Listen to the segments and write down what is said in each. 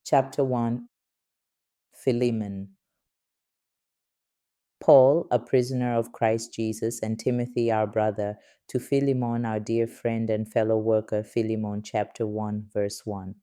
Chapter 1. Philemon. Paul, a prisoner of Christ Jesus, and Timothy, our brother, to Philemon, our dear friend and fellow worker. Philemon, chapter 1, verse 1.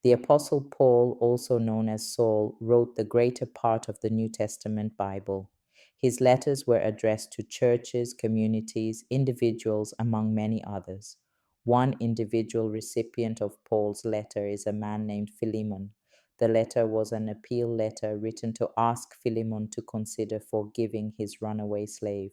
The Apostle Paul, also known as Saul, wrote the greater part of the New Testament Bible. His letters were addressed to churches, communities, individuals, among many others. One individual recipient of Paul's letter is a man named Philemon. The letter was an appeal letter written to ask Philemon to consider forgiving his runaway slave.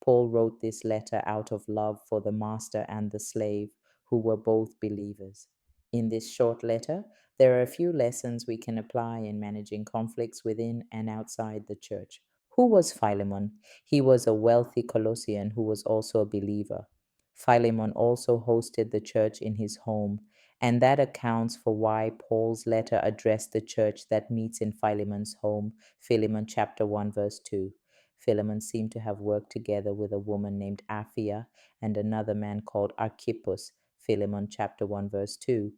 Paul wrote this letter out of love for the master and the slave, who were both believers. In this short letter, there are a few lessons we can apply in managing conflicts within and outside the church. Who was Philemon? He was a wealthy Colossian who was also a believer. Philemon also hosted the church in his home, and that accounts for why Paul's letter addressed the church that meets in Philemon's home, Philemon chapter 1, verse 2. Philemon seemed to have worked together with a woman named Apphia and another man called Archippus, Philemon chapter 1, verse 2.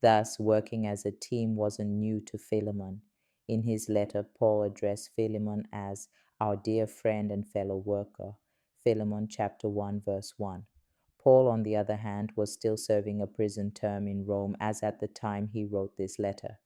Thus, working as a team wasn't new to Philemon. In his letter, Paul addressed Philemon as our dear friend and fellow worker, Philemon chapter 1, verse 1. Paul, on the other hand, was still serving a prison term in Rome as at the time he wrote this letter.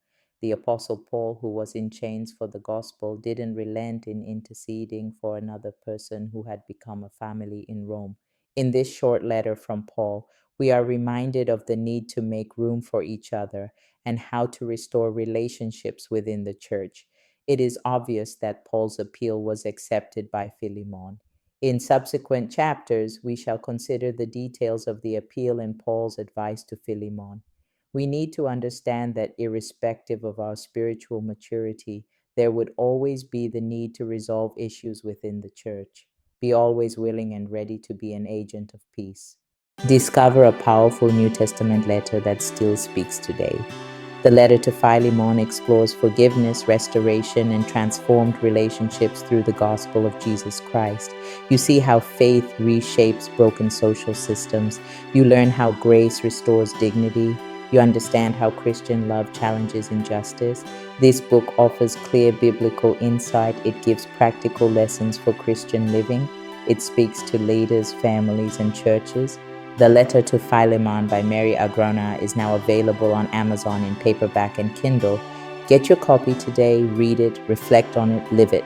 The Apostle Paul, who was in chains for the gospel, didn't relent in interceding for another person who had become a family in Rome. In this short letter from Paul, we are reminded of the need to make room for each other and how to restore relationships within the church. It is obvious that Paul's appeal was accepted by Philemon. In subsequent chapters, we shall consider the details of the appeal and Paul's advice to Philemon. We need to understand that irrespective of our spiritual maturity, there would always be the need to resolve issues within the church. Be always willing and ready to be an agent of peace. Discover a powerful New Testament letter that still speaks today. The letter to Philemon explores forgiveness, restoration, and transformed relationships through the gospel of Jesus Christ. You see how faith reshapes broken social systems. You learn how grace restores dignity. You understand how Christian love challenges injustice. This book offers clear biblical insight. It gives practical lessons for Christian living. It speaks to leaders, families, and churches. The Letter to Philemon by Mary Agrona is now available on Amazon in paperback and Kindle. Get your copy today, read it, reflect on it, live it.